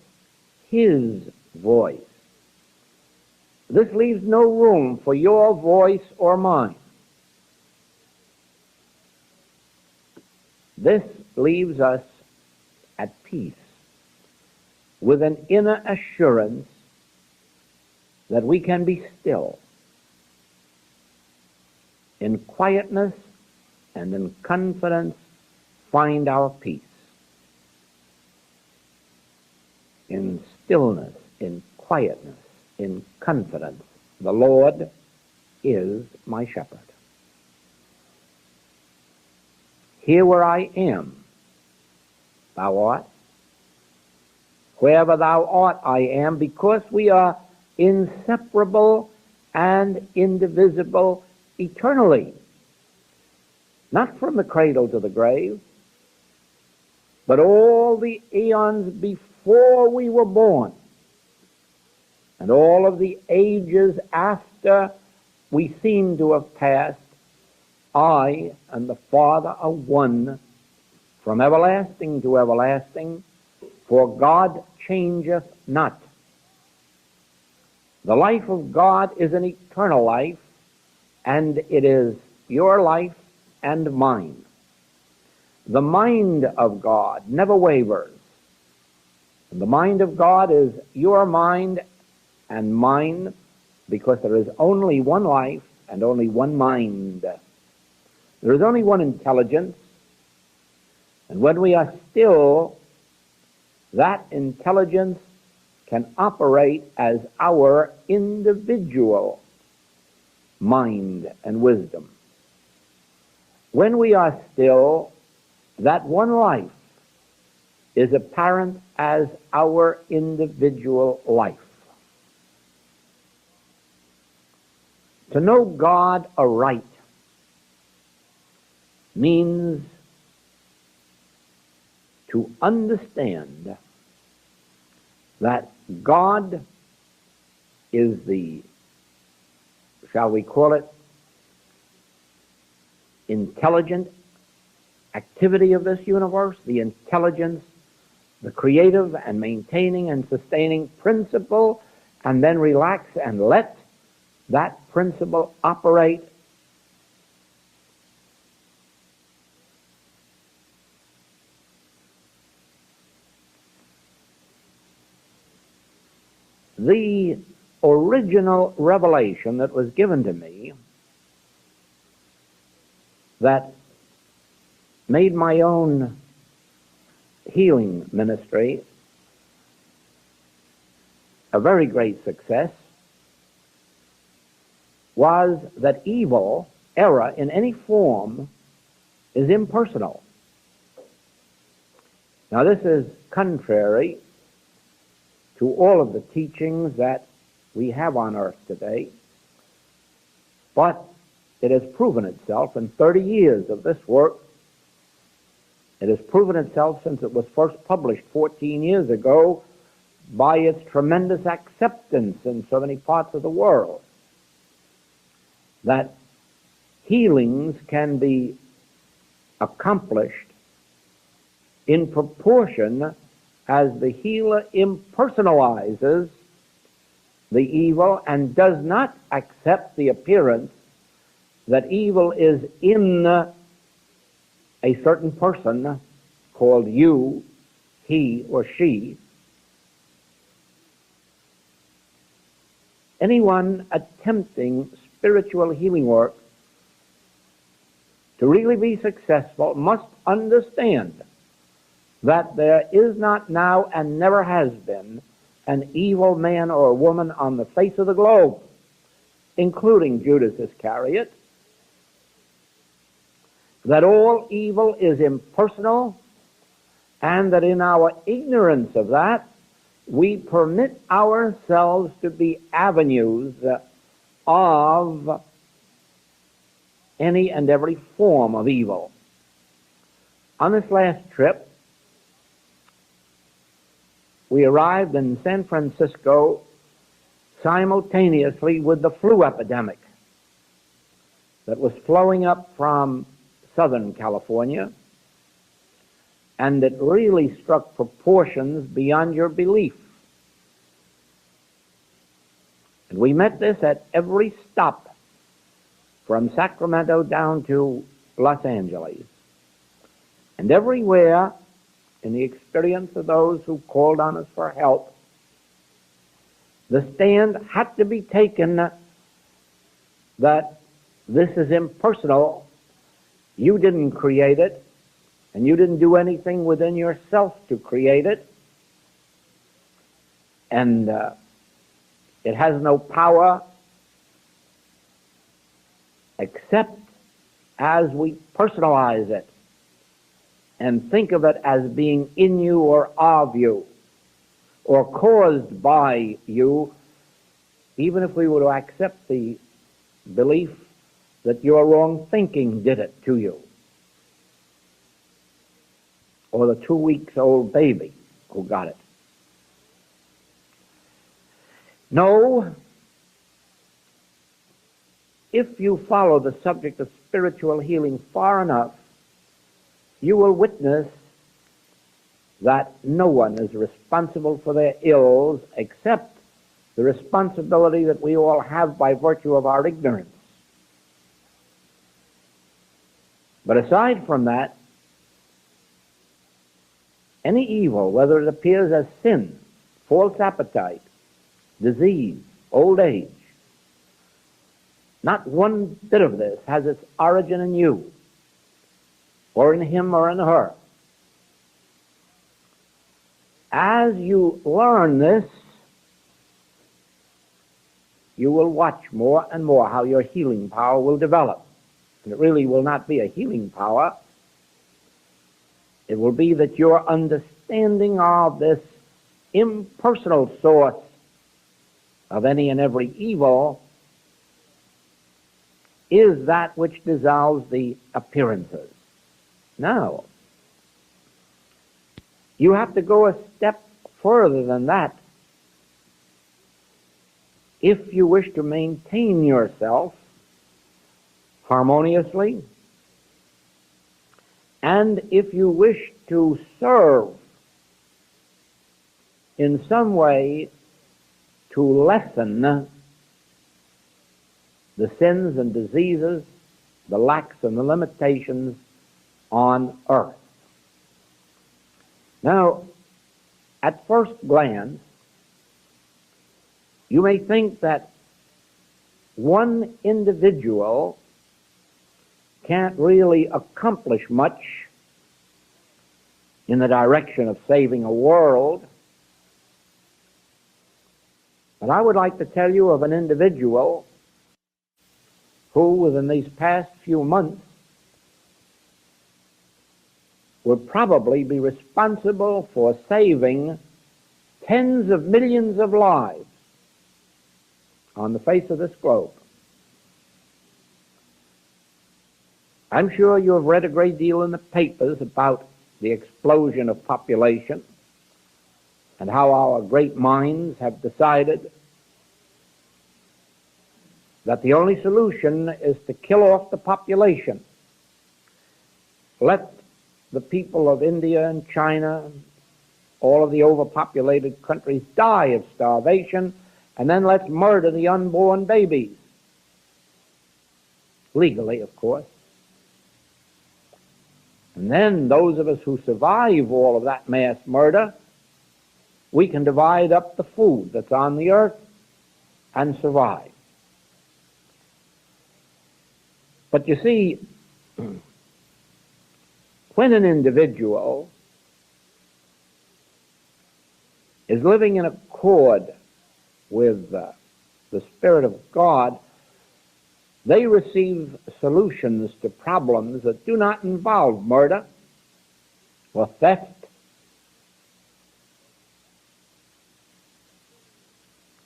his voice. This leaves no room for your voice or mine. This leaves us at peace with an inner assurance that we can be still in quietness and in confidence find our peace. In stillness, in quietness, in confidence, the Lord is my shepherd. Here where I am, thou art. Wherever thou art, I am, because we are inseparable and indivisible eternally. Not from the cradle to the grave, but all the eons before we were born, and all of the ages after we seem to have passed, I and the Father are one from everlasting to everlasting, for God changeth not. The life of God is an eternal life, and it is your life and mine. The mind of God never wavers. And the mind of God is your mind and mine, because there is only one life and only one mind. There is only one intelligence, and when we are still, that intelligence can operate as our individual mind and wisdom. When we are still, that one life is apparent as our individual life. To know God aright means to understand that God is the, shall we call it, intelligent activity of this universe, the intelligence, the creative and maintaining and sustaining principle, and then relax and let that principle operate the original revelation that was given to me that made my own healing ministry a very great success was that evil, error in any form, is impersonal. Now this is contrary to all of the teachings that we have on earth today, but it has proven itself in 30 years of this work. It has proven itself since it was first published 14 years ago by its tremendous acceptance in so many parts of the world, that healings can be accomplished in proportion as the healer impersonalizes the evil and does not accept the appearance that evil is in a certain person called you, he or she. Anyone attempting spiritual healing work to really be successful must understand that there is not now and never has been an evil man or woman on the face of the globe, including Judas Iscariot, that all evil is impersonal, and that in our ignorance of that, we permit ourselves to be avenues of any and every form of evil. On this last trip, we arrived in San Francisco simultaneously with the flu epidemic that was flowing up from Southern California, and it really struck proportions beyond your belief. And we met this at every stop from Sacramento down to Los Angeles. And everywhere, in the experience of those who called on us for help, the stand had to be taken that this is impersonal. You didn't create it, and you didn't do anything within yourself to create it. And it has no power except as we personalize it and think of it as being in you or of you or caused by you, even if we were to accept the belief that your wrong thinking did it to you, or the 2 weeks old baby who got it. No, if you follow the subject of spiritual healing far enough, you will witness that no one is responsible for their ills except the responsibility that we all have by virtue of our ignorance. But aside from that, any evil, whether it appears as sin, false appetite, disease, old age, not one bit of this has its origin in you, or in him or in her. As you learn this, you will watch more and more how your healing power will develop. And it really will not be a healing power. It will be that your understanding of this impersonal source of any and every evil is that which dissolves the appearances. Now, you have to go a step further than that if you wish to maintain yourself harmoniously, and if you wish to serve in some way to lessen the sins and diseases, the lacks and the limitations on earth. Now, at first glance, you may think that one individual can't really accomplish much in the direction of saving a world. But I would like to tell you of an individual who, within these past few months, will probably be responsible for saving tens of millions of lives on the face of this globe. I'm sure you have read a great deal in the papers about the explosion of population and how our great minds have decided that the only solution is to kill off the population. Let the people of India and China, all of the overpopulated countries, die of starvation, and then let's murder the unborn babies. Legally, of course. And then those of us who survive all of that mass murder, we can divide up the food that's on the earth and survive. But you see, when an individual is living in accord with the Spirit of God, they receive solutions to problems that do not involve murder or theft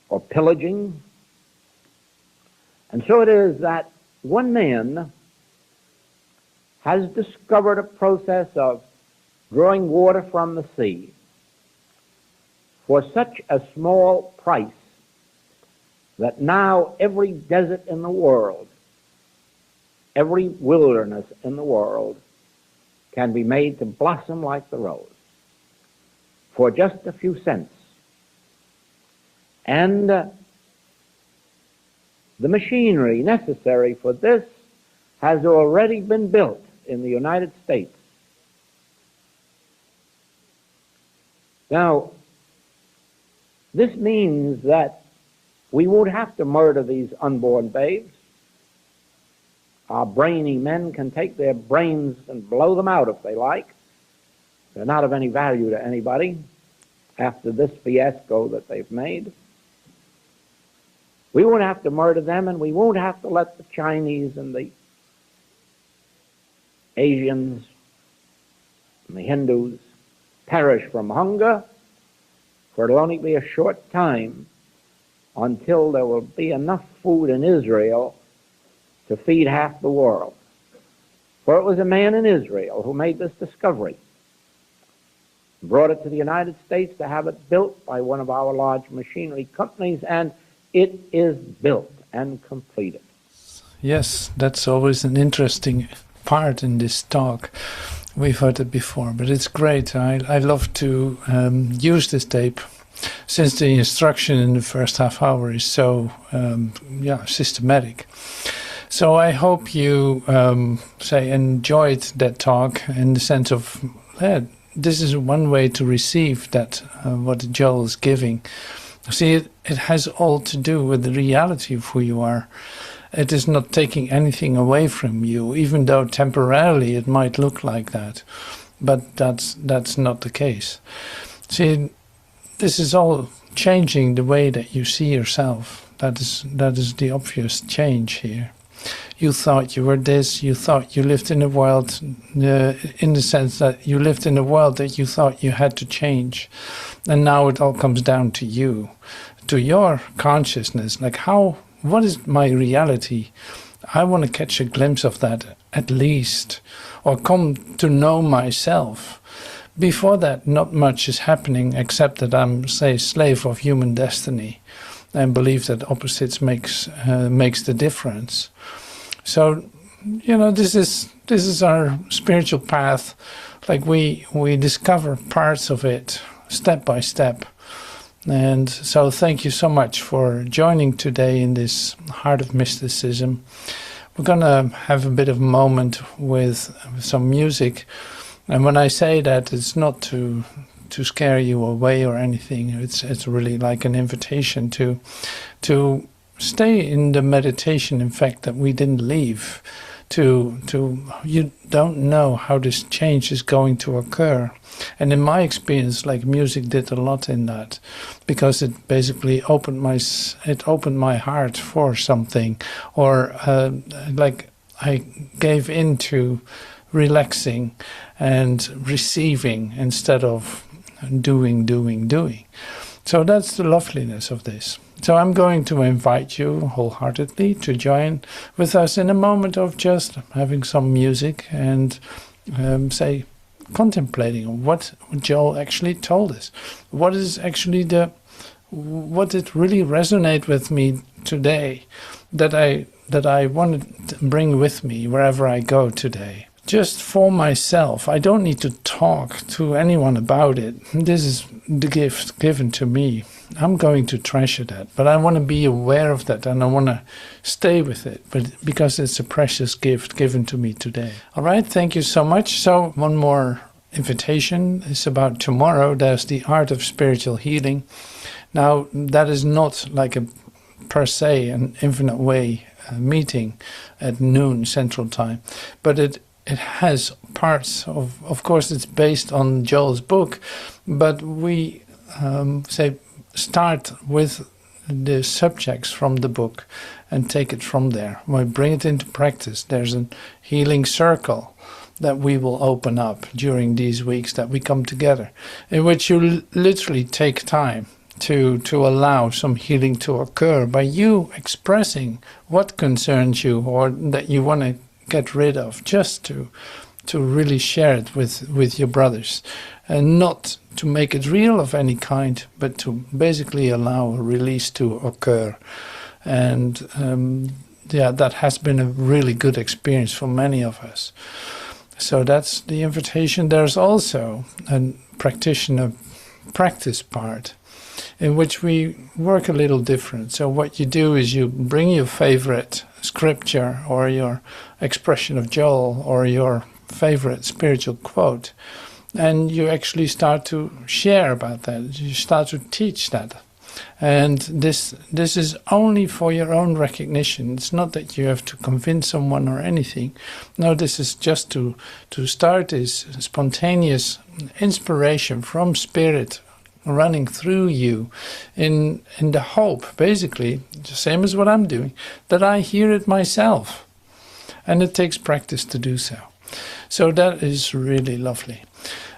or pillaging. And so it is that one man has discovered a process of drawing water from the sea for such a small price that now every desert in the world, every wilderness in the world can be made to blossom like the rose for just a few cents. And the machinery necessary for this has already been built in the United States. Now, this means that we won't have to murder these unborn babes. Our brainy men can take their brains and blow them out if they like. They're not of any value to anybody after this fiasco that they've made. We won't have to murder them, and we won't have to let the Chinese and the Asians and the Hindus perish from hunger, for it'll only be a short time until there will be enough food in Israel to feed half the world. For it was a man in Israel who made this discovery, brought it to the United States to have it built by one of our large machinery companies, and it is built and completed. Yes, that's always an interesting part in this talk. We've heard it before, but it's great. I love to use this tape, since the instruction in the first half hour is so systematic. So I hope you enjoyed that talk in the sense of this is one way to receive that what Joel is giving. See, it has all to do with the reality of who you are. It is not taking anything away from you, even though temporarily it might look like that. But that's not the case. See, this is all changing the way that you see yourself. That is the obvious change here. You thought you were this, you thought you lived in a world, in the sense that you lived in a world that you thought you had to change. And now it all comes down to you, to your consciousness. Like what is my reality? I want to catch a glimpse of that at least, or come to know myself. Before that, not much is happening except that I'm, say, slave of human destiny and believe that opposites makes the difference. So, this is our spiritual path. Like we discover parts of it step by step. And so thank you so much for joining today in this Heart of Mysticism. We're going to have a bit of a moment with some music. And when I say that, it's not to scare you away or anything. It's really like an invitation to stay in the meditation, in fact, that we didn't leave. You don't know how this change is going to occur. And in my experience, like music did a lot in that, because it basically opened my heart for something, or like I gave into relaxing and receiving instead of doing. So that's the loveliness of this. So I'm going to invite you wholeheartedly to join with us in a moment of just having some music and contemplating what Joel actually told us. What is actually what did really resonate with me today that I want to bring with me wherever I go today. Just for myself. I don't need to talk to anyone about it. This is the gift given to me. I'm going to treasure that, but I want to be aware of that and I want to stay with it, but because it's a precious gift given to me today. All right, thank you so much. So one more invitation is about tomorrow. There's the Art of Spiritual Healing. Now, that is not like per se an infinite way meeting at noon Central Time, but it has parts of course, it's based on Joel's book, but we start with the subjects from the book and take it from there. We bring it into practice. There's a healing circle that we will open up during these weeks that we come together, in which you literally take time to allow some healing to occur by you expressing what concerns you or that you want to get rid of, just to really share it with your brothers, and not to make it real of any kind, but to basically allow a release to occur. And yeah, that has been a really good experience for many of us. So that's the invitation. There's also a practitioner practice part in which we work a little different. So what you do is you bring your favorite scripture or your expression of Joel or your favorite spiritual quote, and you actually start to share about that. You start to teach that. And this is only for your own recognition. It's not that you have to convince someone or anything. No, this is just to start this spontaneous inspiration from Spirit running through you in the hope, basically, the same as what I'm doing, that I hear it myself. And it takes practice to do so. So that is really lovely.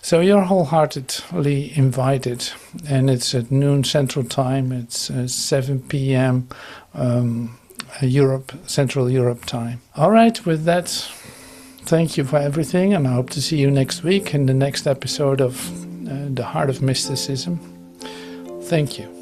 So you're wholeheartedly invited, and it's at noon Central Time. It's 7 p.m. Central Europe time. All right, with that, thank you for everything, and I hope to see you next week in the next episode of The Heart of Mysticism. Thank you.